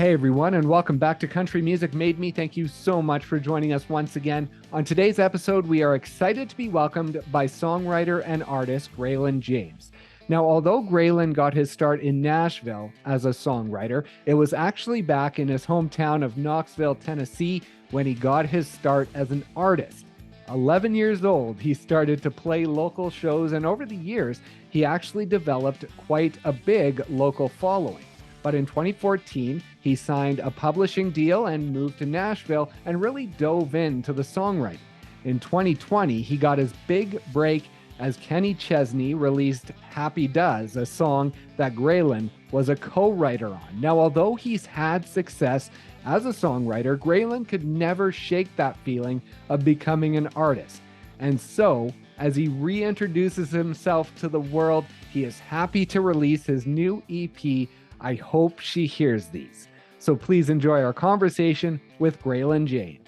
Hey everyone, and welcome back to Country Music Made Me. Thank you so much for joining us once again. On today's episode, we are excited to be welcomed by songwriter and artist Greylan James. Now, although Greylan got his start in Nashville as a songwriter, it was actually back in his hometown of Knoxville, Tennessee, when he got his start as an artist. 11 years old, he started to play local shows, and over the years, he actually developed quite a big local following. But in 2014, he signed a publishing deal and moved to Nashville and really dove into the songwriting. In 2020, he got his big break as Kenny Chesney released Happy Does, a song that Greylan was a co-writer on. Now, although he's had success as a songwriter, Greylan could never shake that feeling of becoming an artist. And so, as he reintroduces himself to the world, he is happy to release his new EP, I Hope She Hears These. So please enjoy our conversation with Greylan James.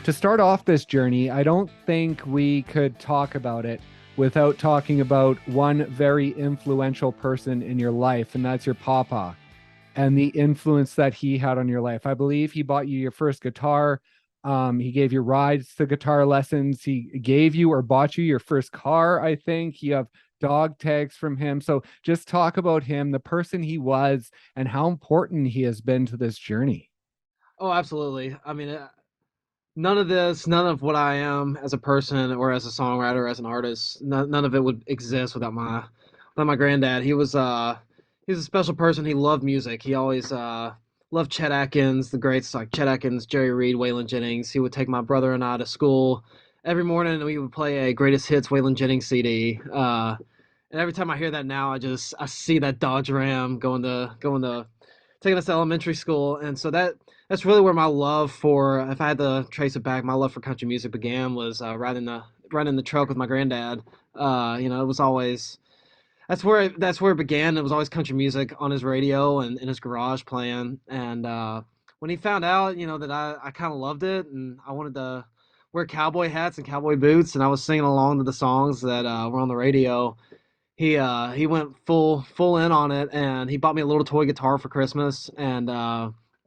To start off this journey, I don't think we could talk about it without talking about one very influential person in your life, and that's your papa and the influence that he had on your life. I believe he bought you your first guitar. He gave you rides to guitar lessons. He gave you or bought you your first car, I think. You have dog tags from him. So just talk about him, the person he was, and how important he has been to this journey. Oh, absolutely. I mean, none of what I am as a person or as a songwriter, or as an artist, none of it would exist without my granddad. He was a special person. He loved music. He always loved Chet Atkins, the greats like Chet Atkins, Jerry Reed, Waylon Jennings. He would take my brother and I to school every morning, and we would play a Greatest Hits Waylon Jennings CD. And every time I hear that now, I see that Dodge Ram going to taking us to elementary school, and so that's really where my love for, if I had to trace it back, my love for country music began was riding the truck with my granddad. It was always that's where it began. It was always country music on his radio and in his garage playing. And when he found out, that I kind of loved it and I wanted to wear cowboy hats and cowboy boots, and I was singing along to the songs that were on the radio. He went full in on it, and he bought me a little toy guitar for Christmas. And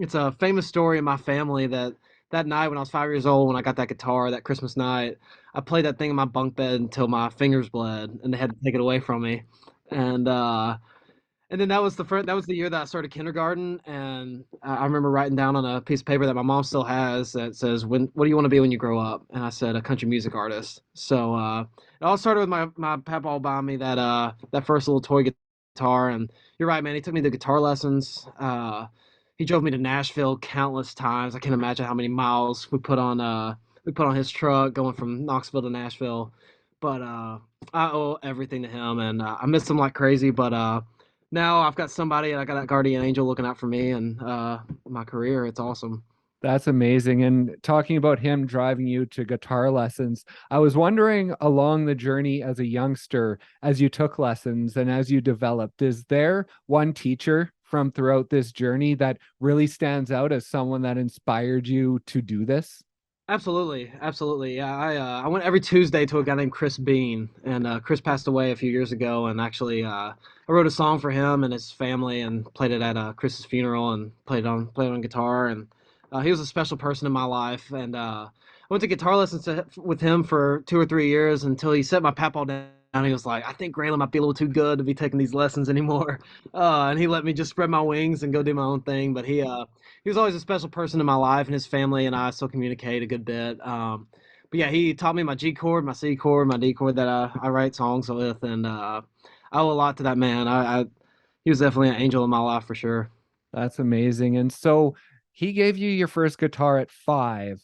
it's a famous story in my family that night when I was 5 years old, when I got that guitar that Christmas night, I played that thing in my bunk bed until my fingers bled, and they had to take it away from me. And and then that was the year that I started kindergarten, and I remember writing down on a piece of paper that my mom still has that says, what do you want to be when you grow up?" And I said, "A country music artist." So it all started with my papa buying me that first little toy guitar. And you're right, man. He took me to guitar lessons. He drove me to Nashville countless times. I can't imagine how many miles we put on his truck going from Knoxville to Nashville. But I owe everything to him, and I miss him like crazy. But now I've got somebody, and I got that guardian angel looking out for me and my career. It's awesome. That's amazing. And talking about him driving you to guitar lessons, I was wondering along the journey as a youngster, as you took lessons and as you developed, is there one teacher from throughout this journey that really stands out as someone that inspired you to do this? Absolutely, absolutely. Yeah, I went every Tuesday to a guy named Chris Bean, and Chris passed away a few years ago. And actually, I wrote a song for him and his family, and played it at Chris's funeral, and played it on guitar. And he was a special person in my life. And I went to guitar lessons with him for 2 or 3 years until he set my pap down. He was like, "I think Graylan might be a little too good to be taking these lessons anymore," and he let me just spread my wings and go do my own thing. But he was always a special person in my life, and his family and I still communicate a good bit. But yeah, he taught me my G chord, my C chord, my D chord that I write songs with, and I owe a lot to that man. He was definitely an angel in my life for sure. That's amazing. And so he gave you your first guitar at 5,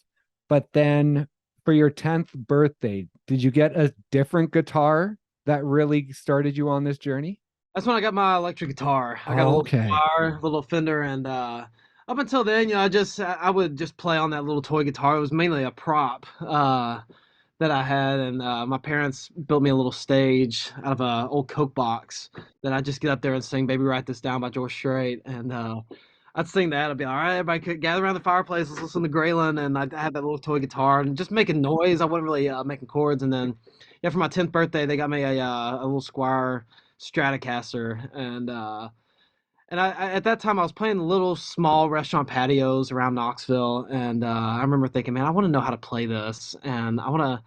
but then for your 10th birthday, did you get a different guitar that really started you on this journey? That's when I got my electric guitar. I got a Oh, little okay. Squire, little Fender, and up until then, I would just play on that little toy guitar. It was mainly a prop that I had, and my parents built me a little stage out of a old Coke box that I just get up there and sing "Baby Write This Down" by George Strait. And I'd sing that. I'd be all right. Everybody could gather around the fireplace. Let's listen to Greylan, and I'd have that little toy guitar and just making noise. I wasn't really making chords. And then, yeah, for my 10th birthday, they got me a little Squire. Stratocaster, and I at that time I was playing little small restaurant patios around Knoxville, and I remember thinking, man, I want to know how to play this, and I want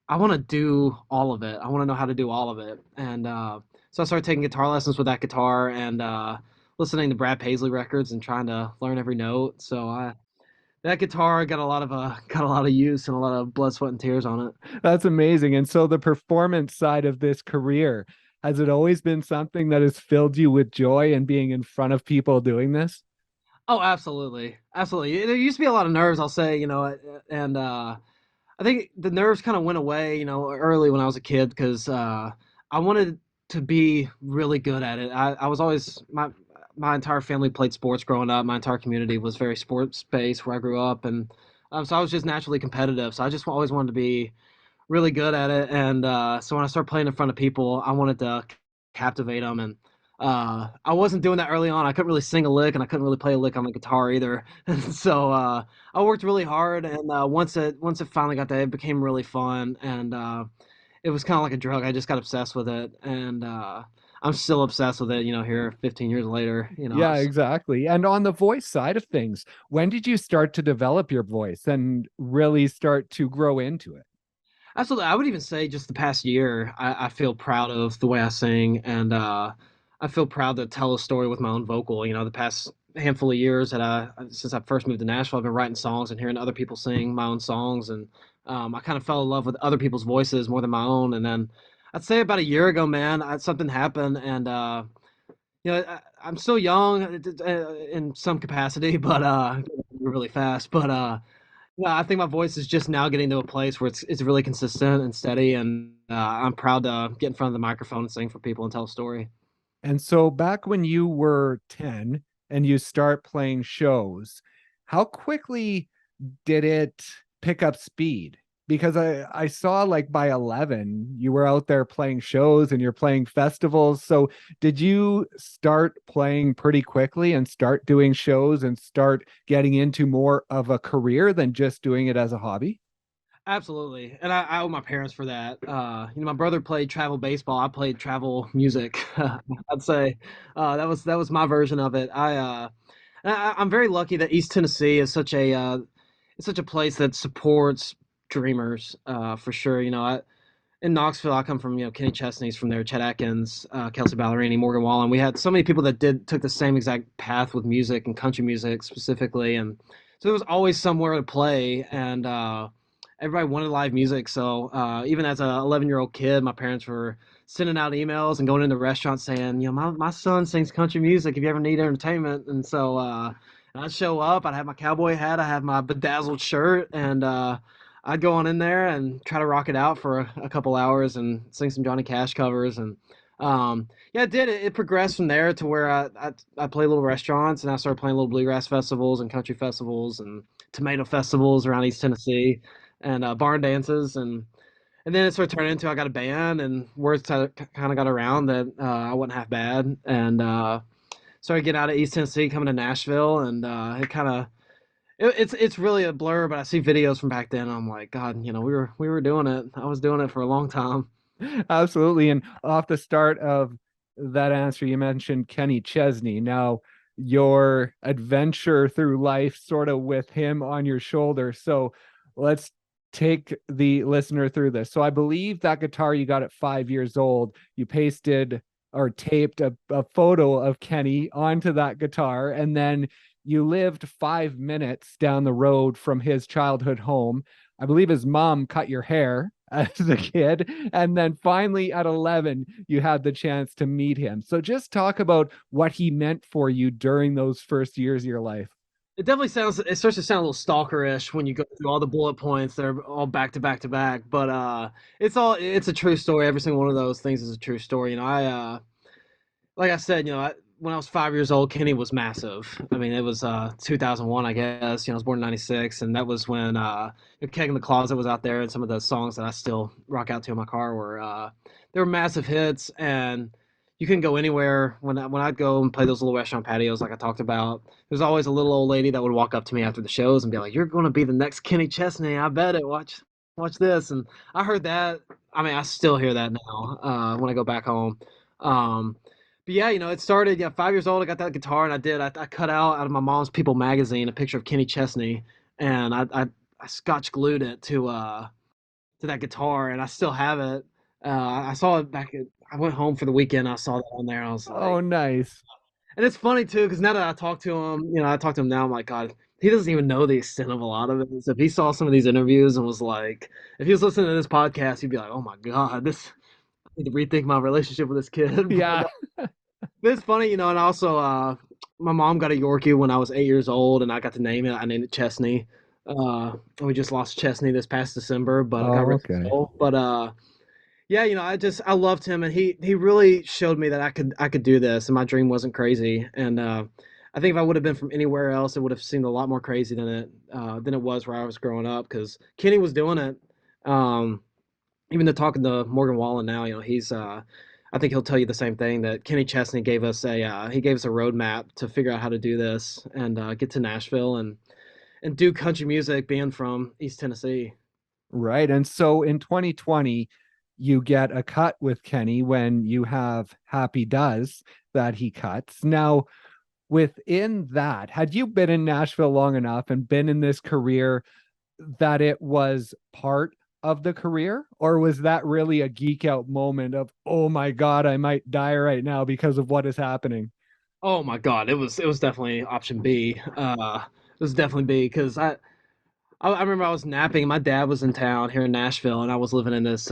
to do all of it. I want to know how to do all of it, and so I started taking guitar lessons with that guitar and listening to Brad Paisley records and trying to learn every note. So I that guitar got a lot of use and a lot of blood, sweat, and tears on it. That's amazing. And so the performance side of this career, has it always been something that has filled you with joy and being in front of people doing this? Oh, absolutely, absolutely. There used to be a lot of nerves, I'll say, and I think the nerves kind of went away, early when I was a kid because I wanted to be really good at it. I was always my entire family played sports growing up. My entire community was very sports based where I grew up, and so I was just naturally competitive. So I just always wanted to be really good at it. And so when I started playing in front of people, I wanted to captivate them. And I wasn't doing that early on. I couldn't really sing a lick, and I couldn't really play a lick on the guitar either. And so I worked really hard, and once it finally got there, it became really fun. And it was kind of like a drug. I just got obsessed with it, and I'm still obsessed with it. Here 15 years later. Yeah, exactly. And on the voice side of things, when did you start to develop your voice and really start to grow into it? Absolutely. I would even say just the past year, I feel proud of the way I sing, and I feel proud to tell a story with my own vocal. The past handful of years since I first moved to Nashville, I've been writing songs and hearing other people sing my own songs, and I kind of fell in love with other people's voices more than my own. And then I'd say about a year ago, man, something happened, and I'm still young in some capacity, but really fast, but yeah, I think my voice is just now getting to a place where it's really consistent and steady, and I'm proud to get in front of the microphone and sing for people and tell a story. And so back when you were 10 and you start playing shows, how quickly did it pick up speed? Because I saw like by 11, you were out there playing shows and you're playing festivals. So did you start playing pretty quickly and start doing shows and start getting into more of a career than just doing it as a hobby? Absolutely, and I owe my parents for that. My brother played travel baseball. I played travel music. I'd say that was my version of it. I'm very lucky that East Tennessee is such a place that supports dreamers for sure. In Knoxville, I come from, Kenny Chesney's from there, Chet Atkins, Kelsey Ballerini, Morgan Wallen. We had so many people that took the same exact path with music and country music specifically, and so there was always somewhere to play, and everybody wanted live music. So even as a 11-year-old kid, my parents were sending out emails and going into restaurants saying, my son sings country music if you ever need entertainment. And so I'd show up, I'd have my cowboy hat, I have my bedazzled shirt, and I'd go on in there and try to rock it out for a couple hours and sing some Johnny Cash covers. And yeah, it did. It progressed from there to where I play little restaurants, and I started playing little bluegrass festivals and country festivals and tomato festivals around East Tennessee, and barn dances. And then it started turning into I got a band, and words kind of got around that I wasn't half bad, and started getting out of East Tennessee, coming to Nashville, and it kind of it's really a blur, but I see videos from back then, and I'm like, God, we were doing it. I was doing it for a long time. Absolutely. And off the start of that answer, you mentioned Kenny Chesney. Now, your adventure through life sort of with him on your shoulder. So let's take the listener through this. So I believe that guitar you got at 5 years old, you pasted or taped a photo of Kenny onto that guitar, and then you lived 5 minutes down the road from his childhood home. I believe his mom cut your hair as a kid. And then finally at 11, you had the chance to meet him. So just talk about what he meant for you during those first years of your life. It starts to sound a little stalkerish when you go through all the bullet points. They're all back to back to back, but it's a true story. Every single one of those things is a true story. Like I said, when I was 5 years old, Kenny was massive. I mean, it was 2001, I guess. I was born in '96, and that was when Keg in the Closet was out there, and some of the songs that I still rock out to in my car they were massive hits, and you couldn't go anywhere. When I'd go and play those little restaurant patios, like I talked about, there's always a little old lady that would walk up to me after the shows and be like, "You're going to be the next Kenny Chesney. I bet it. Watch this." And I heard that. I mean, I still hear that now when I go back home. Um, but yeah, it started, 5 years old. I got that guitar, and I cut out of my mom's People magazine a picture of Kenny Chesney, and I scotch glued it to that guitar, and I still have it. I saw it I went home for the weekend. I saw that on there, and I was Oh, like, nice. and it's funny too, because now that I talk to him, I talk to him now. I'm like, God, he doesn't even know the extent of a lot of it. So if he saw some of these interviews and was like, if he was listening to this podcast, he'd be like, Oh my God, I need to rethink my relationship with this kid. Yeah. But it's funny, and also my mom got a Yorkie when I was 8 years old, and I got to name it. I named it Chesney. And we just lost Chesney this past December, but God Oh, rest his okay. soul. But yeah, I loved him, and he really showed me that I could do this, and my dream wasn't crazy. And I think if I would have been from anywhere else, it would have seemed a lot more crazy than it was where I was growing up. Because Kenny was doing it. Um, Even though talking to Morgan Wallen now, he's I think he'll tell you the same thing, that Kenny Chesney gave us a roadmap to figure out how to do this and get to Nashville and do country music, being from East Tennessee. Right. And so in 2020, you get a cut with Kenny when you have Happy Does that he cuts. Now, within that, had you been in Nashville long enough and been in this career that it was part of the career? Or was that really a geek out moment of, oh my God, I might die right now because of what is happening? Oh my God, it was definitely option B. It was definitely B because I remember I was napping. My dad was in town here in Nashville, and I was living in this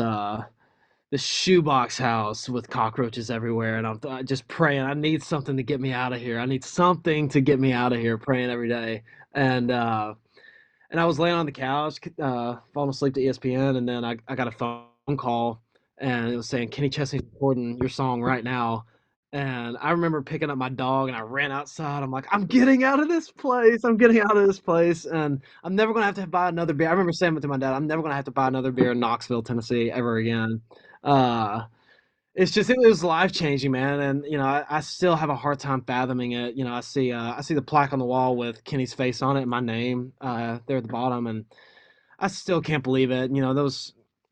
shoebox house with cockroaches everywhere, and I'm just praying. I need something to get me out of here. I need something to get me out of here. Praying every day, and I was laying on the couch, falling asleep to ESPN, and then I got a phone call, and it was saying Kenny Chesney's recording your song right now. And I remember picking up my dog, and I ran outside. I'm like, I'm getting out of this place. I'm getting out of this place, and I'm never gonna have to buy another beer. I remember saying it to my dad. I'm never gonna have to buy another beer in Knoxville, Tennessee, ever again. Uh, it was life changing, man, and I still have a hard time fathoming it. I see the plaque on the wall with Kenny's face on it and my name there at the bottom, and I still can't believe it.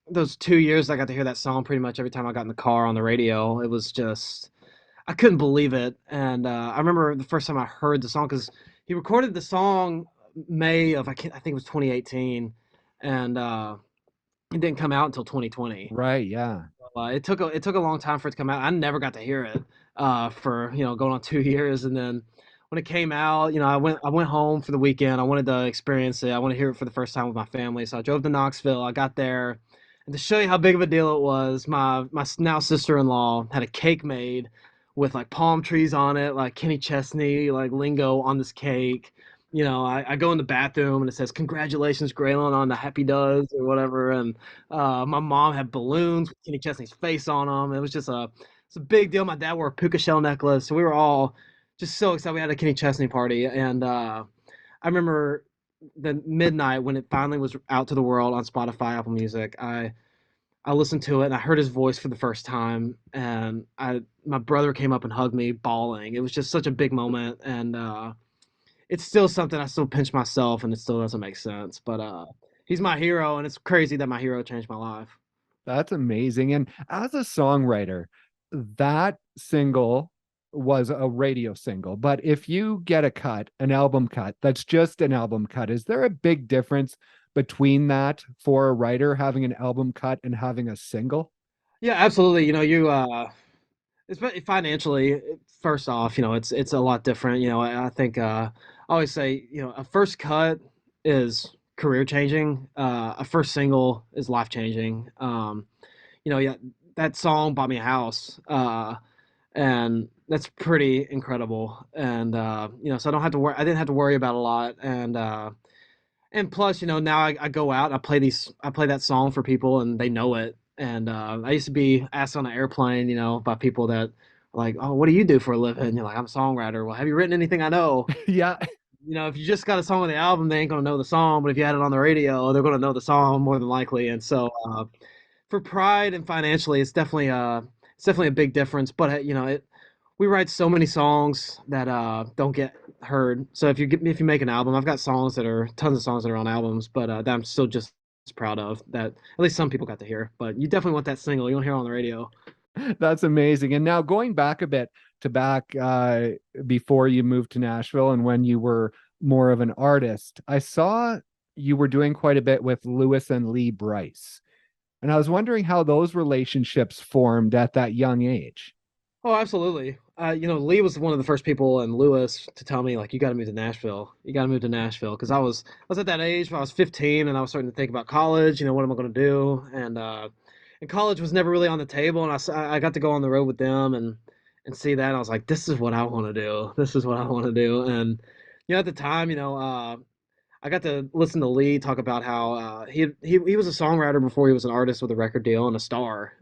Those 2 years I got to hear that song pretty much every time I got in the car on the radio. It was just I couldn't believe it, and I remember the first time I heard the song because he recorded the song May of I think it was 2018, and it didn't come out until 2020. Right. Yeah. It took a long time for it to come out. I never got to hear it for going on 2 years, and then when it came out, I went home for the weekend. I wanted to experience it. I want to hear it for the first time with my family. So I drove to Knoxville. I got there, and to show you how big of a deal it was, my now sister-in-law had a cake made with like palm trees on it, like Kenny Chesney like lingo on this cake. I go in the bathroom and it says "Congratulations, Greylan, on the Happy Does" or whatever, and my mom had balloons with Kenny Chesney's face on them. It's a big deal. My dad wore a puka shell necklace, so we were all just so excited. We had a Kenny Chesney party, and I remember the midnight when it finally was out to the world on Spotify, Apple Music. I listened to it and I heard his voice for the first time, and my brother came up and hugged me, bawling. It was just such a big moment, and it's still something I still pinch myself, and it still doesn't make sense. But he's my hero, and it's crazy that my hero changed my life. That's amazing. And as a songwriter, that single was a radio single. But if you get a cut, an album cut, that's just an album cut, is there a big difference between that for a writer having an album cut and having a single? Yeah, absolutely. Especially financially, first off, it's a lot different. I think I always say, a first cut is career changing. A first single is life changing. Yeah, that song bought me a house, and that's pretty incredible. And so I don't have to worry. I didn't have to worry about a lot. And plus, now I go out, I play that song for people, and they know it. And I used to be asked on an airplane, by people that are like, "Oh, what do you do for a living?" And you're like, "I'm a songwriter." Well, have you written anything I know? Yeah. If you just got a song on the album, they ain't gonna know the song. But if you had it on the radio, they're gonna know the song more than likely. And so, for pride and financially, it's definitely a big difference. But we write so many songs that don't get heard. So if you make an album, I've got tons of songs that are on albums, but that I'm still just as proud of that at least some people got to hear. But you definitely want that single. You don't hear it on the radio. That's amazing. And now going back a bit to back before you moved to Nashville and when you were more of an artist, I saw you were doing quite a bit with Lewis and Lee Bryce. And I was wondering how those relationships formed at that young age. Oh, absolutely. Lee was one of the first people and Lewis to tell me like you got to move to Nashville. You got to move to Nashville because I was at that age when I was 15 and I was starting to think about college. What am I going to do? And college was never really on the table. And I got to go on the road with them and see that. And I was like, this is what I want to do. This is what I want to do. And at the time, I got to listen to Lee talk about how he was a songwriter before he was an artist with a record deal and a star.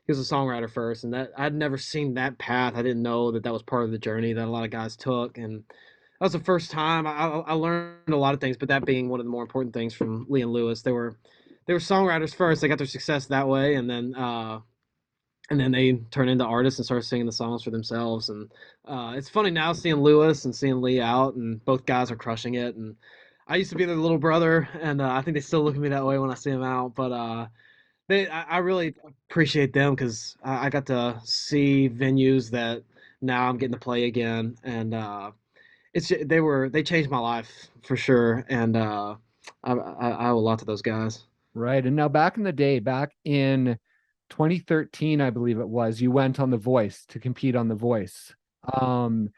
He was a songwriter first, and that I'd never seen that path. I didn't know that that was part of the journey that a lot of guys took, and that was the first time I learned a lot of things. But that being one of the more important things from Lee and Lewis, they were songwriters first. They got their success that way, and then they turned into artists and started singing the songs for themselves. And it's funny now seeing Lewis and seeing Lee out, and both guys are crushing it. And I used to be their little brother, and I think they still look at me that way when I see them out. But I really appreciate them because I got to see venues that now I'm getting to play again, and they changed my life for sure, and I owe a lot to those guys. Right. And now back in the day, back in 2013, I believe it was, you went on The Voice to compete on The Voice. Um,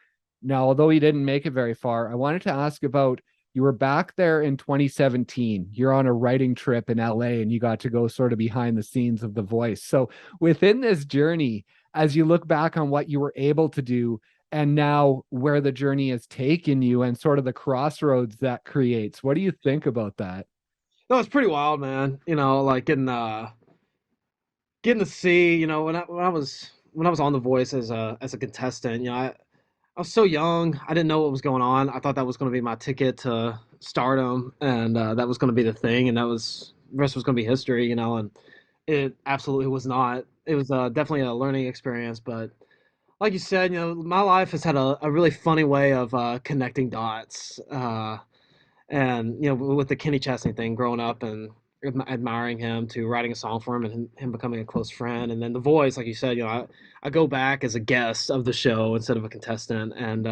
Now, although you didn't make it very far, I wanted to ask about you were back there in 2017. You're on a writing trip in LA and you got to go sort of behind the scenes of The Voice. So within this journey, as you look back on what you were able to do and now where the journey has taken you and sort of the crossroads that creates, what do you think about that? No, it's pretty wild, man. Like getting to see, when I was on The Voice as a contestant, I was so young. I didn't know what was going on. I thought that was going to be my ticket to stardom, and that was going to be the thing, and the rest was going to be history, and it absolutely was not. It was definitely a learning experience, but like you said, my life has had a really funny way of connecting dots. And with the Kenny Chesney thing, growing up and admiring him to writing a song for him and him becoming a close friend, and then The Voice, like you said, I go back as a guest of the show instead of a contestant, and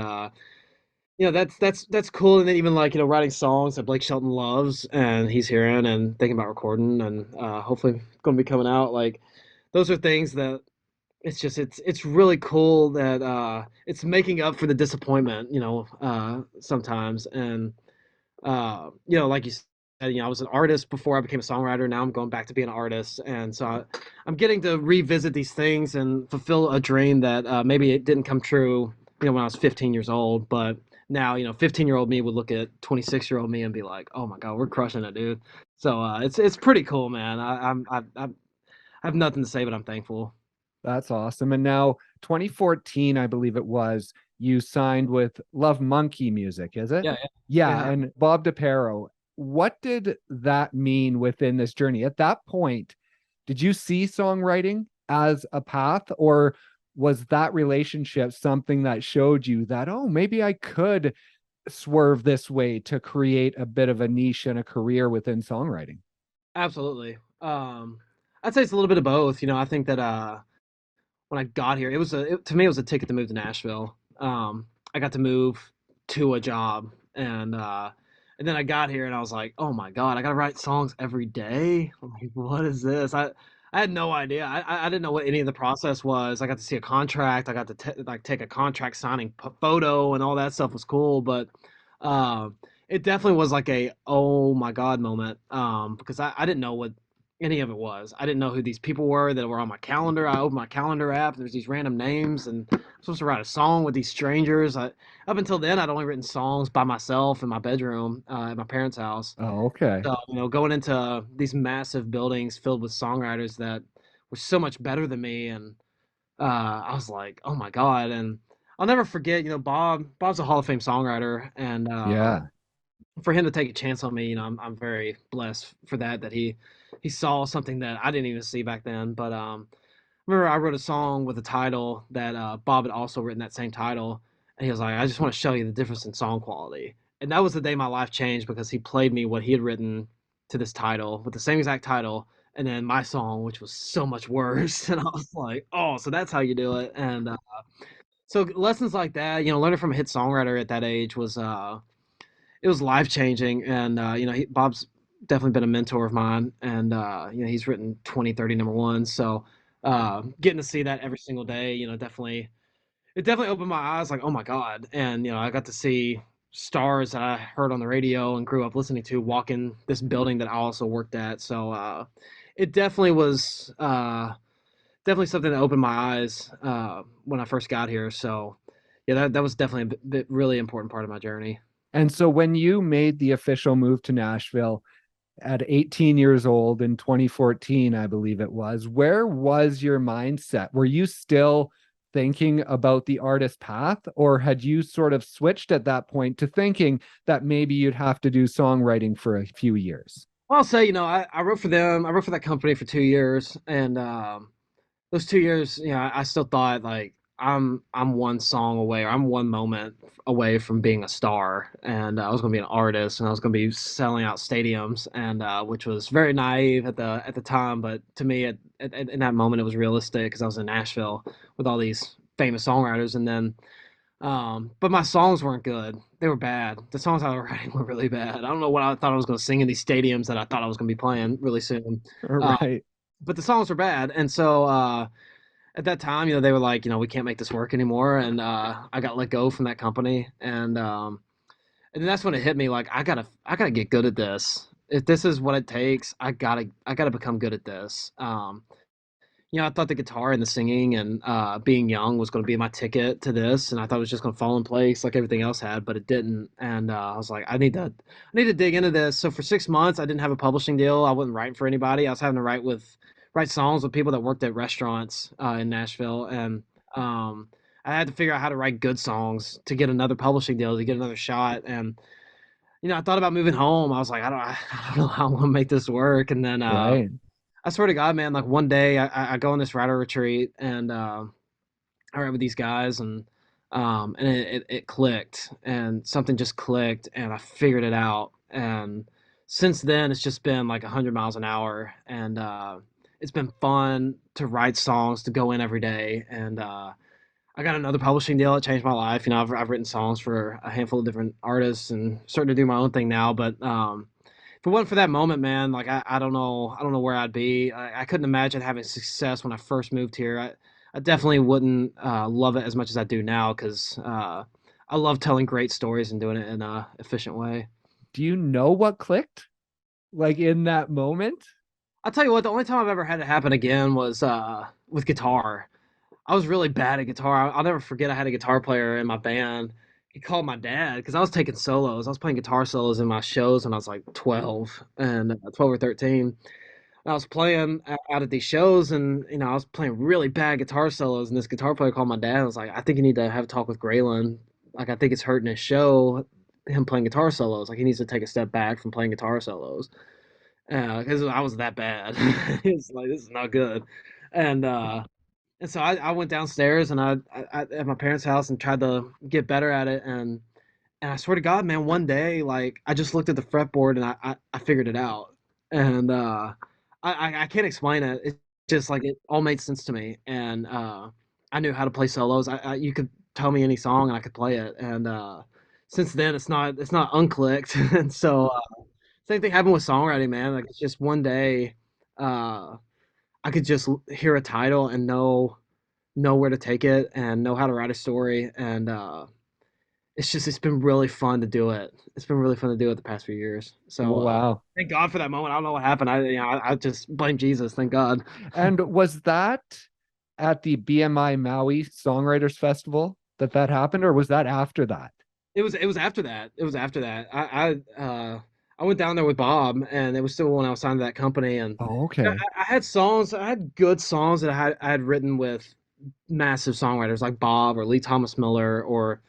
that's cool. And then even like writing songs that Blake Shelton loves and he's hearing and thinking about recording and hopefully going to be coming out. Like those are things that it's really cool that it's making up for the disappointment, sometimes. And like you said, I was an artist before I became a songwriter. Now I'm going back to being an artist, and so I'm getting to revisit these things and fulfill a dream that maybe it didn't come true, when I was 15 years old. But now, 15-year-old me would look at 26-year-old me and be like, "Oh my God, we're crushing it, dude." So it's pretty cool, man. I have nothing to say, but I'm thankful. That's awesome. And now 2014, I believe it was, you signed with Love Monkey Music, is it? Yeah, Yeah, yeah. and Bob Dipiero. What did that mean within this journey? At that point, did you see songwriting as a path, or was that relationship something that showed you that, oh, maybe I could swerve this way to create a bit of a niche and a career within songwriting? Absolutely. I'd say it's a little bit of both. I think that when I got here, to me it was a ticket to move to Nashville. I got to move to a job, and then I got here and I was like, oh my God, I gotta write songs every day. I'm like, what is this? I had no idea. I didn't know what any of the process was. I got to see a contract. I got to like take a contract signing photo and all that stuff was cool, but it definitely was like a oh my God moment because I didn't know what any of it was. I didn't know who these people were that were on my calendar. I opened my calendar app. There's these random names, and I'm supposed to write a song with these strangers. Up until then, I'd only written songs by myself in my bedroom at my parents' house. Oh, okay. So, going into these massive buildings filled with songwriters that were so much better than me, and I was like, oh my God. And I'll never forget, Bob's a Hall of Fame songwriter, and Yeah. for him to take a chance on me, I'm very blessed for that he saw something that I didn't even see back then. But remember I wrote a song with a title that Bob had also written that same title, and he was like, I just want to show you the difference in song quality. And that was the day my life changed because he played me what he had written to this title with the same exact title, and then my song, which was so much worse. And I was like, oh, so that's how you do it. And so lessons like that, learning from a hit songwriter at that age was it was life changing. And Bob's definitely been a mentor of mine, and he's written 20, 30 number ones. So getting to see that every single day, definitely it definitely opened my eyes, like, oh my god. And I got to see stars that I heard on the radio and grew up listening to walk in this building that I also worked at. So it definitely was definitely something that opened my eyes when I first got here. So yeah, that was definitely really important part of my journey. And so when you made the official move to Nashville at 18 years old in 2014, I believe it was, where was your mindset? Were you still thinking about the artist path, or had you sort of switched at that point to thinking that maybe you'd have to do songwriting for a few years? Well, I'll say, I wrote for them. I wrote for that company for 2 years, and those 2 years, I still thought like I'm one song away, or I'm one moment away from being a star, and I was going to be an artist, and I was going to be selling out stadiums, and which was very naive at the time, but to me, in that moment, it was realistic because I was in Nashville with all these famous songwriters, and then. But my songs weren't good. They were bad. The songs I was writing were really bad. I don't know what I thought I was going to sing in these stadiums that I thought I was going to be playing really soon. Uh, Right. but the songs were bad, and so at that time, they were like, we can't make this work anymore, and I got let go from that company, and then that's when it hit me, like I gotta get good at this. If this is what it takes, I gotta become good at this. I thought the guitar and the singing and being young was going to be my ticket to this, and I thought it was just going to fall in place like everything else had, but it didn't. And I was like, I need to dig into this. So for 6 months, I didn't have a publishing deal. I wasn't writing for anybody. I was having to write songs with people that worked at restaurants in Nashville, and um, I had to figure out how to write good songs to get another publishing deal, to get another shot. And I thought about moving home. I was like, I don't know how I'm gonna make this work. And then Right. I swear to God, man, like one day I go on this writer retreat, and I write with these guys, and it clicked, and something just clicked, and I figured it out. And since then it's just been like 100 miles an hour, and it's been fun to write songs, to go in every day. And I got another publishing deal that changed my life. I've written songs for a handful of different artists and starting to do my own thing now. But if it wasn't for that moment, man, like I don't know where I'd be. I couldn't imagine having success when I first moved here. I definitely wouldn't love it as much as I do now, because I love telling great stories and doing it in a efficient way. Do you know what clicked? Like in that moment? I'll tell you what, the only time I've ever had it happen again was with guitar. I was really bad at guitar. I'll never forget, I had a guitar player in my band. He called my dad because I was taking solos. I was playing guitar solos in my shows when I was like 12 and 12 or 13. I was playing out at these shows, and I was playing really bad guitar solos. And this guitar player called my dad and was like, "I think you need to have a talk with Greylan. Like, I think it's hurting his show. Him playing guitar solos. Like, he needs to take a step back from playing guitar solos, because I was that bad. It's like, this is not good." And so I went downstairs, and I at my parents' house and tried to get better at it. And I swear to God, man, one day, like, I just looked at the fretboard, and I figured it out. And I can't explain it. It's just like it all made sense to me. And I knew how to play solos. You could tell me any song and I could play it. And since then, it's not unclicked. And so same thing happened with songwriting, man. Like, it's just one day, uh, I could just hear a title and know where to take it and know how to write a story. And it's been really fun to do it. It's been really fun to do it the past few years. So Wow. thank God for that moment. I don't know what happened. I just blame Jesus. Thank God. And was that at the BMI Maui Songwriters Festival that happened, or was that after that? It was after that. It was after that. I went down there with Bob, and it was still when I was signed to that company. And Oh, okay. I had songs. I had good songs that I had written with massive songwriters like Bob or Lee Thomas Miller, or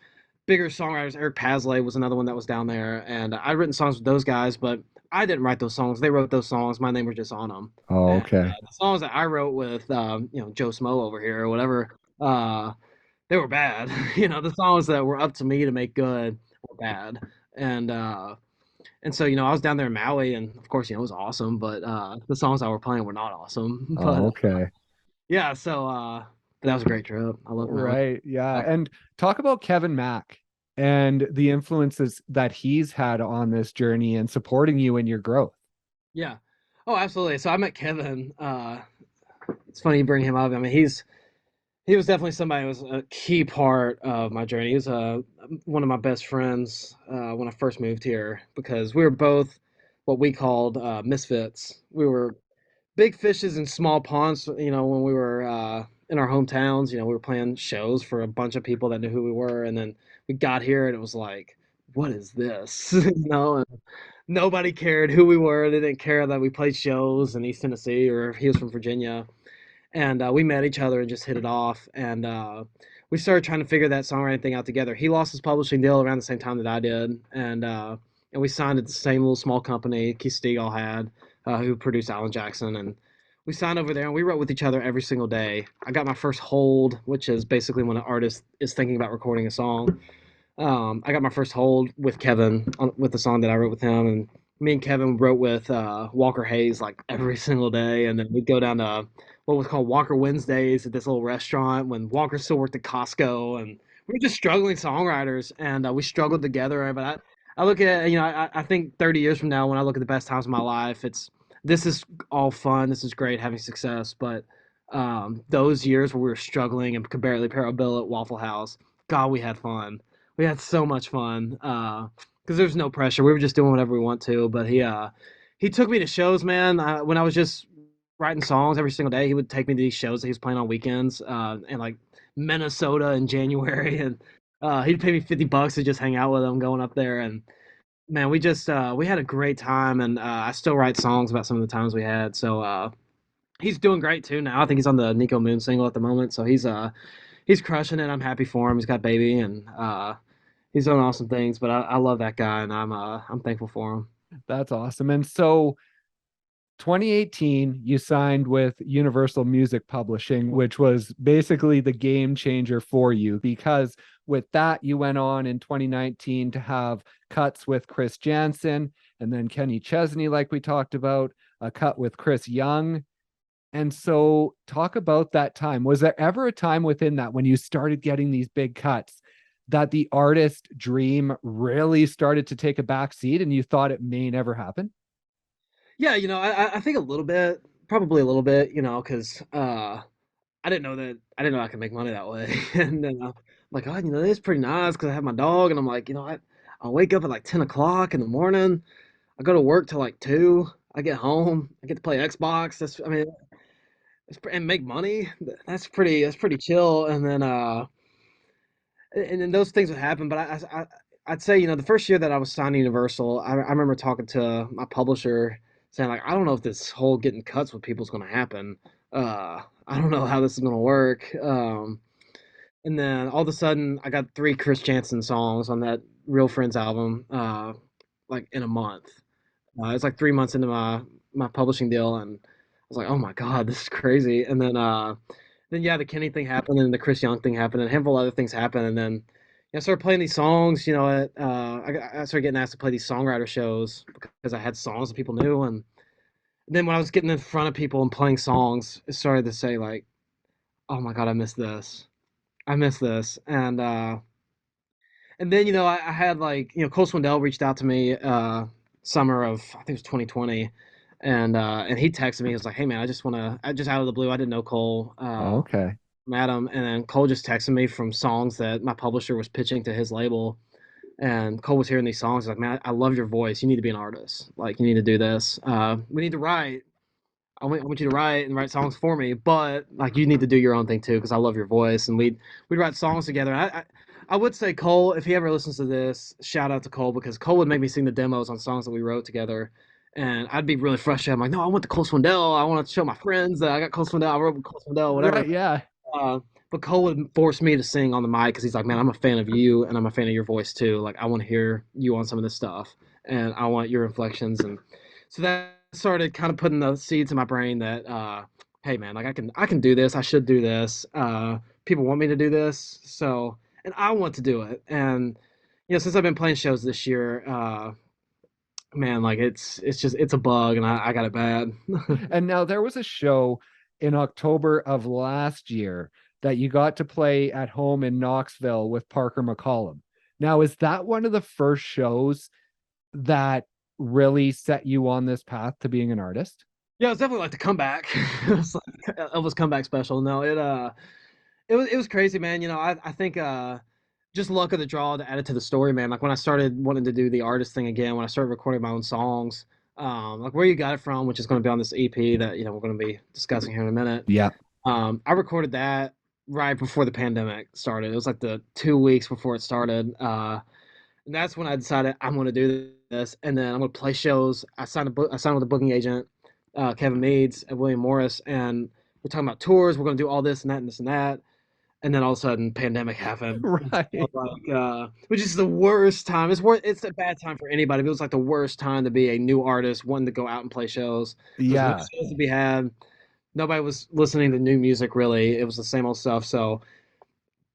bigger songwriters. Eric Paslay was another one that was down there, and I'd written songs with those guys, but I didn't write those songs. They wrote those songs. My name was just on them. Oh, And okay. the songs that I wrote with, Joe Smo over here or whatever, they were bad. The songs that were up to me to make good were bad. And And so, I was down there in Maui, and of course, it was awesome, but the songs I were playing were not awesome. But Oh, okay. yeah, so but that was a great trip. I love Maui. Right. Yeah. Uh, And talk about Kevin Mack and the influences that he's had on this journey and supporting you in your growth. yeah. Oh, absolutely. So I met Kevin. It's funny you bring him up. I mean, he was definitely somebody who was a key part of my journey. He was one of my best friends when I first moved here because we were both what we called misfits. We were big fishes in small ponds, when we were in our hometowns. We were playing shows for a bunch of people that knew who we were, and then we got here and it was like, what is this? And nobody cared who we were. They didn't care that we played shows in East Tennessee or if he was from Virginia. And we met each other and just hit it off. And we started trying to figure that songwriting thing out together. He lost his publishing deal around the same time that I did, and we signed at the same little small company Keith Stegall had, who produced Alan Jackson, and we signed over there and we wrote with each other every single day. I got my first hold, which is basically when an artist is thinking about recording a song. I got my first hold with Kevin with the song that I wrote with him, and me and Kevin wrote with Walker Hayes like every single day, and then we'd go down to what was called Walker Wednesdays at this little restaurant when Walker still worked at Costco, and we were just struggling songwriters, and we struggled together. But I look at I think 30 years from now when I look at the best times of my life, this is all fun, this is great having success, but those years where we were struggling and could barely pay our bill at Waffle House, God, we had fun. We had so much fun because there's no pressure. We were just doing whatever we want to. But he took me to shows, man. When I was just writing songs every single day, he would take me to these shows that he was playing on weekends in like Minnesota in January, and he'd pay me $50 to just hang out with him, going up there. And man, we had a great time, and I still write songs about some of the times we had. So he's doing great too now. I think he's on the Nico Moon single at the moment, so he's crushing it. I'm happy for him. He's got a baby, and he's doing awesome things. But I love that guy, and I'm thankful for him. That's awesome. And so 2018, you signed with Universal Music Publishing, which was basically the game changer for you because with that, you went on in 2019 to have cuts with Chris Jansen and then Kenny Chesney, like we talked about, a cut with Chris Young. And so, talk about that time. Was there ever a time within that when you started getting these big cuts that the artist dream really started to take a back seat and you thought it may never happen? Yeah, I think a little bit, probably a little bit, because I didn't know I could make money that way, and then I'm like, oh, it's pretty nice because I have my dog, and I'm like, I wake up at like 10 o'clock in the morning. I go to work till like 2. I get home. I get to play Xbox. I mean, and make money. That's pretty chill. And then those things would happen. But I'd say the first year that I was signed to Universal, I remember talking to my publisher saying like, I don't know if this whole getting cuts with people is going to happen. I don't know how this is going to work. And then all of a sudden, I got 3 Chris Jansen songs on that Real Friends album, like in a month. It's like 3 months into my publishing deal, and I was like, "Oh my god, this is crazy." And then yeah, the Kenny thing happened, and the Chris Young thing happened, and a handful of other things happened, and then I started playing these songs. I started getting asked to play these songwriter shows because I had songs that people knew, and then when I was getting in front of people and playing songs, it started to say like, "Oh my god, I miss this. I miss this," and then I had like Cole Swindell reached out to me summer of I think it was 2020, and he texted me. He was like, "Hey man, I just out of the blue. I didn't know Cole Okay. from Adam, and then Cole just texted me from songs that my publisher was pitching to his label, and Cole was hearing these songs. He's like, man, I love your voice. You need to be an artist. Like you need to do this. We need to write. I want you to write and write songs for me, but like you need to do your own thing too because I love your voice." And we'd write songs together. I would say Cole, if he ever listens to this, shout out to Cole because Cole would make me sing the demos on songs that we wrote together, and I'd be really frustrated. I'm like, no, I want the Cole Swindell. I want to show my friends that I got Cole Swindell. I wrote with Cole Swindell, whatever. Right. Yeah. Uh, but Cole would force me to sing on the mic because he's like, man, I'm a fan of you and I'm a fan of your voice too. Like I want to hear you on some of this stuff, and I want your inflections. And so that started kind of putting the seeds in my brain that hey man, like I can do this. I should do this. People want me to do this, so and I want to do it. And since I've been playing shows this year, Man, like it's a bug, and I got it bad. And now there was a show in October of last year that you got to play at home in Knoxville with Parker McCollum. Now, is that one of the first shows that really set you on this path to being an artist? Yeah, it's definitely like the comeback. It was like Elvis comeback special. No, it was crazy, man. I think just luck of the draw to add it to the story, man. Like when I started wanting to do the artist thing again, when I started recording my own songs, like Where You Got It From, which is going to be on this EP that we're going to be discussing here in a minute. Yeah. I recorded that right before the pandemic started. It was like the 2 weeks before it started. And that's when I decided I'm going to do this, and then I'm going to play shows. I signed with a booking agent, Kevin Meads and William Morris, and we're talking about tours. We're going to do all this and that and this and that, and then all of a sudden, pandemic happened. So, Right. like, which is the worst time. It's a bad time for anybody. But it was like the worst time to be a new artist, wanting to go out and play shows. There was no Yeah. shows to be had. Nobody was listening to new music really. It was the same old stuff. So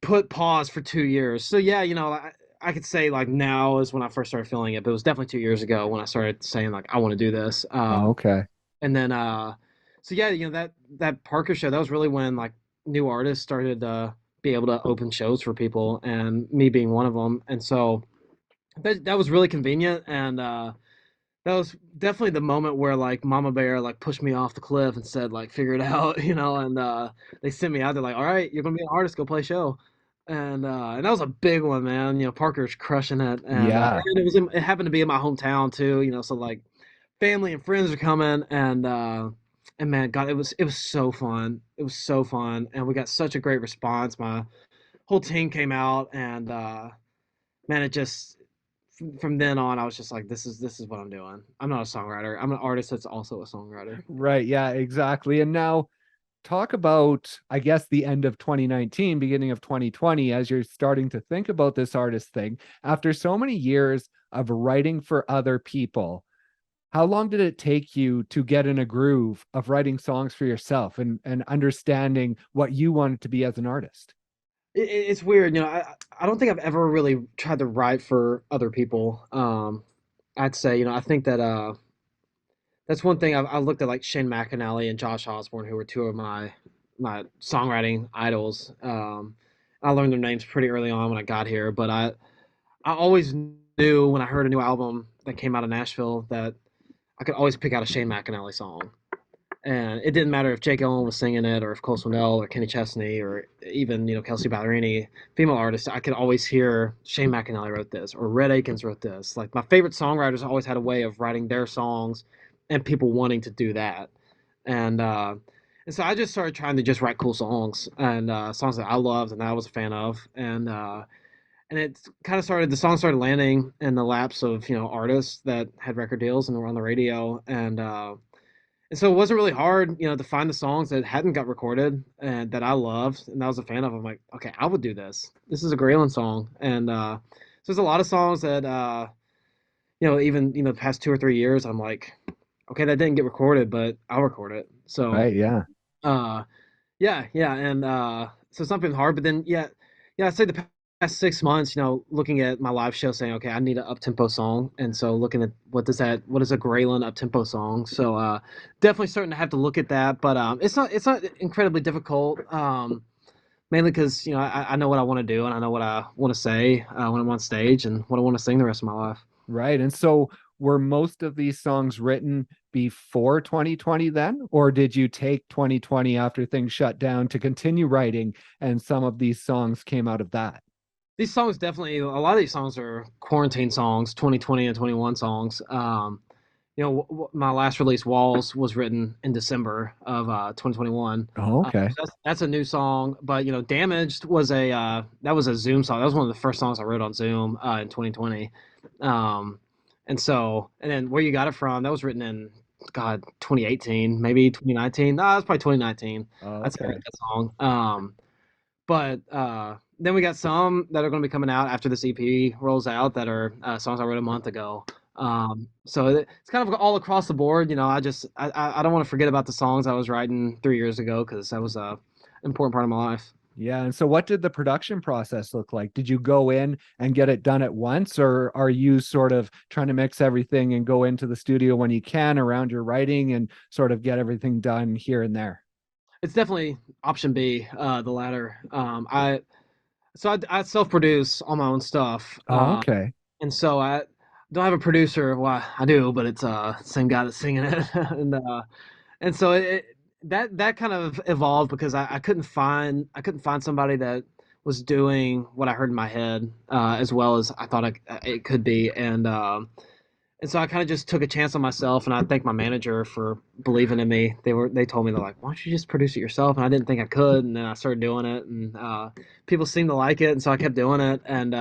put pause for 2 years. So yeah, I could say like now is when I first started feeling it, but it was definitely 2 years ago when I started saying like I want to do this. Oh, okay. And then so yeah, that Parker show, that was really when like new artists started to be able to open shows for people, and me being one of them. And so that was really convenient, and that was definitely the moment where like Mama Bear like pushed me off the cliff and said like figure it out, and they sent me out there like, all right, you're gonna be an artist, go play a show. And that was a big one, man. Parker's crushing it, Yeah. and it happened to be in my hometown too, so like family and friends are coming, and man, God, it was so fun. It was so fun, and we got such a great response. My whole team came out, and man, it just from then on, I was just like, this is what I'm doing. I'm not a songwriter. I'm an artist that's also a songwriter. Right. Yeah, exactly. And now talk about, I guess, the end of 2019, beginning of 2020, as you're starting to think about this artist thing. After so many years of writing for other people, how long did it take you to get in a groove of writing songs for yourself and understanding what you wanted to be as an artist? It's weird, I don't think I've ever really tried to write for other people. I'd say, I think that that's one thing. I looked at like Shane McAnally and Josh Osborne, who were two of my songwriting idols. I learned their names pretty early on when I got here, but I always knew when I heard a new album that came out of Nashville that I could always pick out a Shane McAnally song. And it didn't matter if Jake Owen was singing it, or if Cole Swindell or Kenny Chesney, or even Kelsey Ballerini, female artists. I could always hear Shane McAnally wrote this, or Red Akins wrote this. Like my favorite songwriters always had a way of writing their songs, and people wanting to do that. And and so I just started trying to just write cool songs, and songs that I loved and that I was a fan of. And it kind of started. The song started landing in the laps of artists that had record deals and were on the radio, and so it wasn't really hard, to find the songs that hadn't got recorded and that I loved and I was a fan of. I'm like, okay, I would do this. This is a Greylan song, and so there's a lot of songs that even the past 2 or 3 years, I'm like, okay, that didn't get recorded, but I'll record it. So Right. Yeah. uh, yeah, yeah, and so it's not been hard, but then yeah, I'd say the past 6 months, looking at my live show, saying, okay, I need an up tempo song, and so looking at what is a Greylan up tempo song. So definitely starting to have to look at that, but it's not incredibly difficult, mainly because I know what I want to do and I know what I want to say when I'm on stage and what I want to sing the rest of my life. Right. And so were most of these songs written before 2020 then? Or did you take 2020 after things shut down to continue writing and some of these songs came out of that? These songs definitely, a lot of these songs are quarantine songs, 2020 and 21 songs. My last release, Walls, was written in December of 2021. Oh, okay. So that's a new song, but Damaged was that was a Zoom song. That was one of the first songs I wrote on Zoom in 2020. Um, and then Where You Got It From, that was written in God 2018, maybe 2019. No, it's probably 2019. Oh, That's how I okay. wrote that song. But then we got some that are going to be coming out after this EP rolls out that are songs I wrote a month ago. So it's kind of all across the board. I don't want to forget about the songs I was writing 3 years ago because that was a important part of my life. Yeah. And so what did the production process look like? Did you go in and get it done at once, or are you sort of trying to mix everything and go into the studio when you can around your writing and sort of get everything done here and there? It's definitely option B, the latter. I self-produce all my own stuff, Oh, okay. and so I don't have a producer. Well, I do, but it's same guy that's singing it, and so that kind of evolved because I couldn't find somebody that was doing what I heard in my head as well as I thought it could be, and so I kind of just took a chance on myself, and I thank my manager for believing in me. They told me they're like, why don't you just produce it yourself? And I didn't think I could, and then I started doing it, and people seemed to like it, and so I kept doing it, and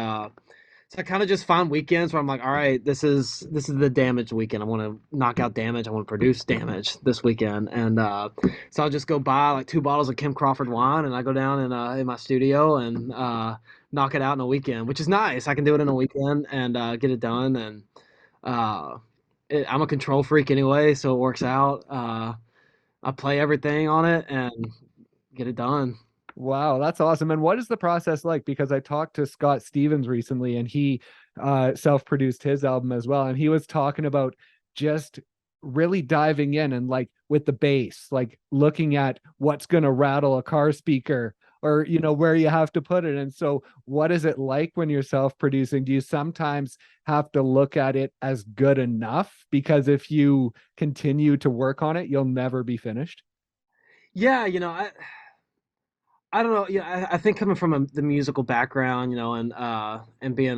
so I kind of just find weekends where I'm like, all right, this is the damage weekend. I want to knock out damage. I want to produce damage this weekend, and so I'll just go buy like 2 bottles of Kim Crawford wine, and I go down in my studio and knock it out in a weekend, which is nice. I can do it in a weekend and get it done, and uh, I'm a control freak anyway, so it works out. I play everything on it and get it done. Wow, that's awesome. And what is the process like? Because I talked to Scott Stevens recently and he self-produced his album as well. And he was talking about just really diving in and like with the bass, like looking at what's going to rattle a car speaker or, where you have to put it. And so what is it like when you're self-producing? Do you sometimes have to look at it as good enough? Because if you continue to work on it, you'll never be finished. Yeah, I don't know. Yeah, I think coming from the musical background, and being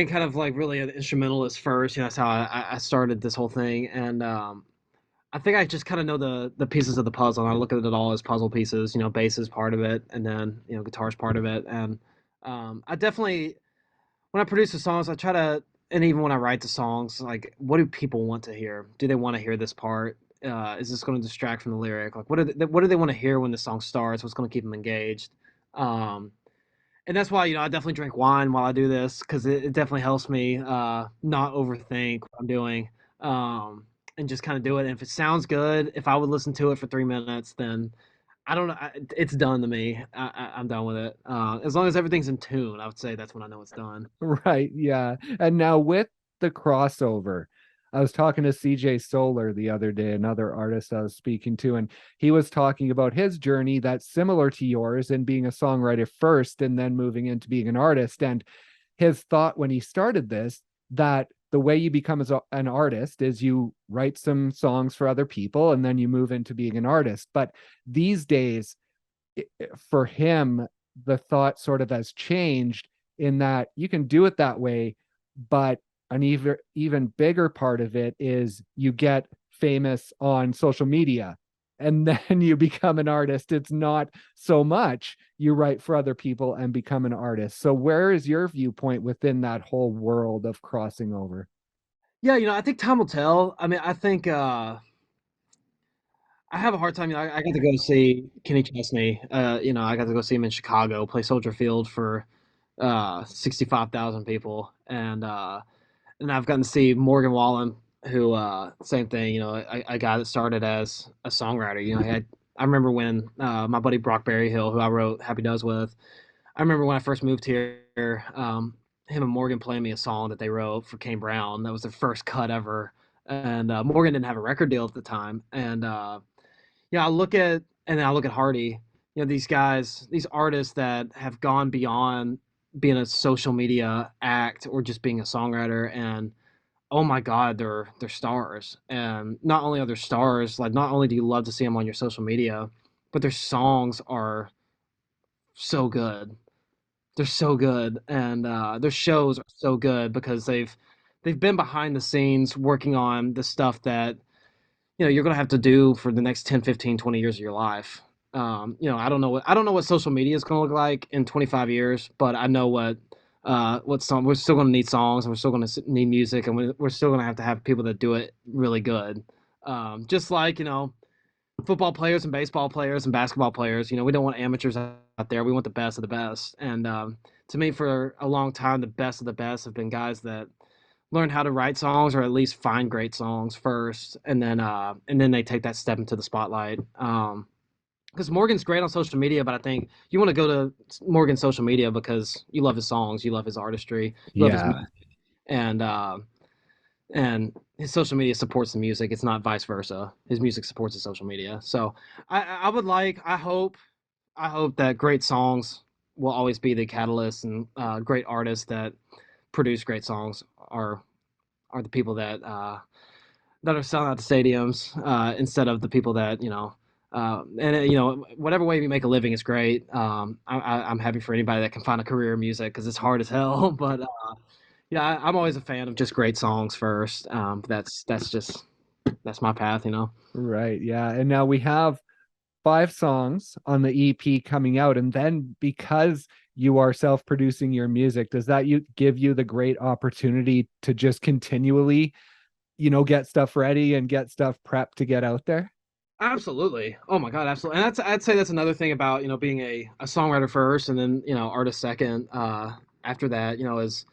kind of like really an instrumentalist first, that's how I started this whole thing, and I think I just kind of know the pieces of the puzzle. And I look at it all as puzzle pieces. Bass is part of it, and then guitar's part of it, and I definitely when I produce the songs, I try to, and even when I write the songs, like, what do people want to hear? Do they want to hear this part? Is this going to distract from the lyric? Like, what do they want to hear when the song starts? What's going to keep them engaged? Um, and that's why I definitely drink wine while I do this because it definitely helps me not overthink what I'm doing, and just kind of do it. And if it sounds good, if I would listen to it for 3 minutes, then I don't know. It's done to me. I'm done with it. As long as everything's in tune, I would say that's when I know it's done. Right. Yeah. And now with the crossover, I was talking to CJ Solar the other day, another artist I was speaking to, and he was talking about his journey that's similar to yours in being a songwriter first and then moving into being an artist. And his thought when he started this, that the way you become as an artist is you write some songs for other people and then you move into being an artist. But these days, for him, the thought sort of has changed in that you can do it that way, but an even bigger part of it is you get famous on social media and then you become an artist. It's not so much you write for other people and become an artist. So where is your viewpoint within that whole world of crossing over? Yeah, I think time will tell. I mean, I think I have a hard time. I got to go see Kenny Chesney. I got to go see him in Chicago, play Soldier Field for 65,000 people, and I've gotten to see Morgan Wallen, who same thing. A guy that started as a songwriter. I remember when my buddy Brock Berryhill, who I wrote Happy Does with. I remember when I first moved here, him and Morgan playing me a song that they wrote for Kane Brown. That was their first cut ever, and Morgan didn't have a record deal at the time. And I look at Hardy. These guys, these artists that have gone beyond being a social media act or just being a songwriter, and oh my God, they're stars. And not only are they stars, like not only do you love to see them on your social media, but their songs are so good. They're so good, and their shows are so good because they've been behind the scenes working on the stuff that you're gonna have to do for the next 10, 15, 20 years of your life. I don't know what social media is gonna look like in 25 years, but I know what song we're still gonna need songs, and we're still gonna need music, and we're still gonna have to have people that do it really good. Just like football players and baseball players and basketball players. We don't want amateurs out there. We want the best of the best. And to me, for a long time, the best of the best have been guys that learn how to write songs or at least find great songs first, and then they take that step into the spotlight. because Morgan's great on social media, but I think you want to go to Morgan's social media because you love his songs, you love his artistry, you love his Yeah. music, and his social media supports the music. It's not vice versa. His music supports his social media. So I would like, I hope that great songs will always be the catalyst, and great artists that produce great songs are the people that are selling out the stadiums, instead of the people that whatever way you make a living is great. I'm happy for anybody that can find a career in music because it's hard as hell. But yeah, I'm always a fan of just great songs first. That's my path. Right. Yeah. And now we have 5 songs on the EP coming out. And then because you are self-producing your music, does that give you the great opportunity to just continually, get stuff ready and get stuff prepped to get out there? Absolutely. Oh my God, absolutely. And I'd say that's another thing about, being a songwriter first and then, artist second. After that, is,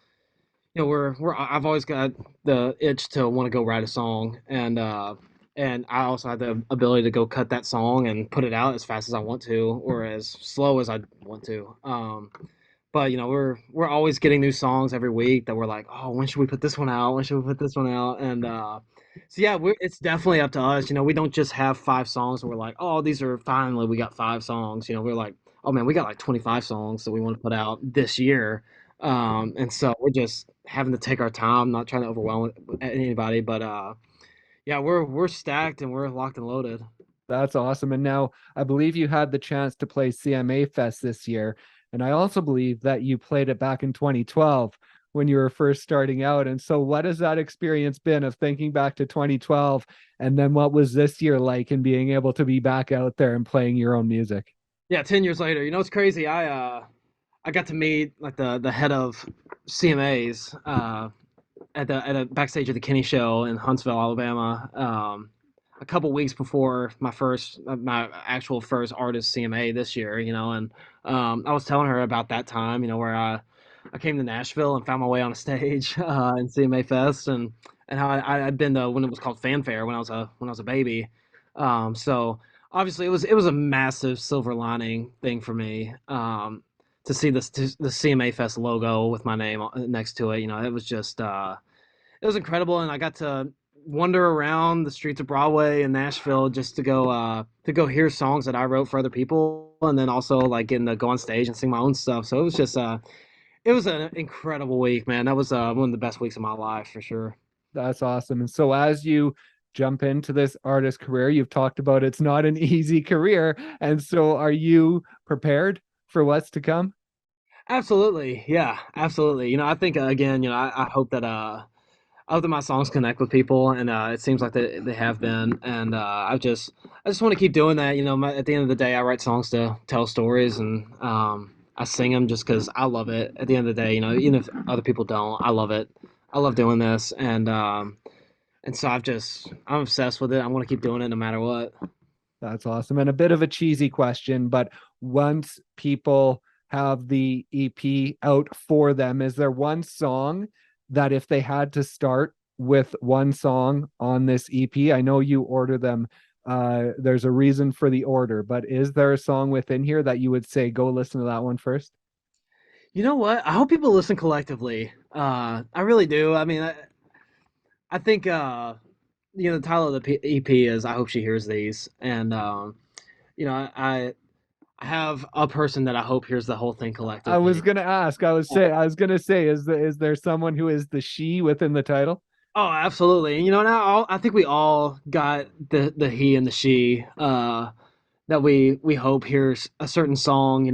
I've always got the itch to want to go write a song, and I also have the ability to go cut that song and put it out as fast as I want to or as slow as I want to. But we're always getting new songs every week that we're like, oh, when should we put this one out? When should we put this one out? And so yeah, it's definitely up to us. We don't just have 5 songs and we're like, oh, these are finally we got 5 songs. We're like, oh man, we got like 25 songs that we want to put out this year. And so we're just having to take our time, not trying to overwhelm anybody, but yeah, we're stacked and we're locked and loaded. That's awesome. And now I believe you had the chance to play CMA Fest this year. And I also believe that you played it back in 2012 when you were first starting out. And so, what has that experience been of thinking back to 2012? And then what was this year like in being able to be back out there and playing your own music? Yeah, 10 years later, it's crazy. I got to meet like the head of CMAs at a backstage at the Kenny show in Huntsville, Alabama. A couple weeks before my actual first artist CMA this year, and I was telling her about that time, where I came to Nashville and found my way on a stage in CMA Fest, and how I'd been to when it was called Fanfare when I was a baby. So obviously it was a massive silver lining thing for me. To see the CMA Fest logo with my name next to it, it was just it was incredible, and I got to wander around the streets of Broadway in Nashville just to go hear songs that I wrote for other people, and then also like getting to go on stage and sing my own stuff. So it was just it was an incredible week, man. That was one of the best weeks of my life for sure. That's awesome. And so, as you jump into this artist career, you've talked about it's not an easy career. And so, are you prepared for what's to come? Absolutely, yeah, absolutely. I think again, I hope that I hope that my songs connect with people, and it seems like they have been. And I just want to keep doing that. At the end of the day, I write songs to tell stories, and I sing them just because I love it. At the end of the day, even if other people don't, I love it. I love doing this, and so I'm obsessed with it. I'm gonna keep doing it no matter what. That's awesome. And a bit of a cheesy question, but once people have the EP out for them, is there one song that if they had to start with one song on this EP, I know you order them, there's a reason for the order, but is there a song within here that you would say, go listen to that one first? You know what? I hope people listen collectively. I really do. I mean, I think the title of the EP is "I Hope She Hears These," and you know, I I have a person that I hope hears the whole thing I was collectively. gonna ask, I was gonna say, is there someone who is the she within the title? Oh, absolutely. And now I think we all got the he and the she that we hope hears a certain song,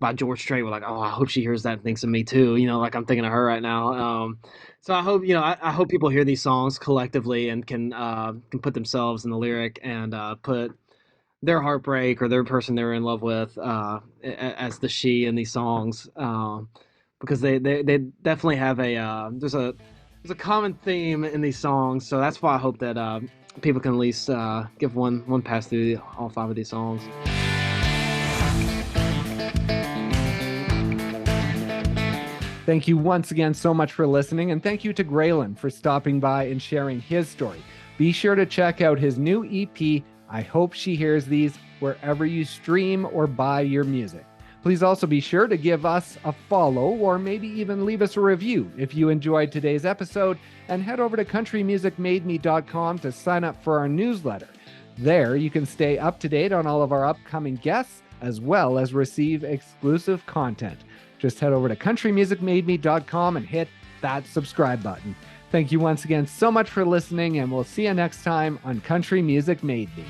by George Strait. We're like, oh, I hope she hears that and thinks of me too. Like I'm thinking of her right now. So I hope I hope people hear these songs collectively and can put themselves in the lyric and put their heartbreak or their person they're in love with as the she in these songs, because they definitely have there's a common theme in these songs. So that's why I hope that people can at least give one pass through all 5 of these songs. Thank you once again so much for listening, and thank you to Greylan for stopping by and sharing his story. Be sure to check out his new EP, I hope she hears these wherever you stream or buy your music. Please also be sure to give us a follow or maybe even leave us a review if you enjoyed today's episode, and head over to countrymusicmademe.com to sign up for our newsletter. There you can stay up to date on all of our upcoming guests as well as receive exclusive content. Just head over to countrymusicmademe.com and hit that subscribe button. Thank you once again so much for listening, and we'll see you next time on Country Music Made Me.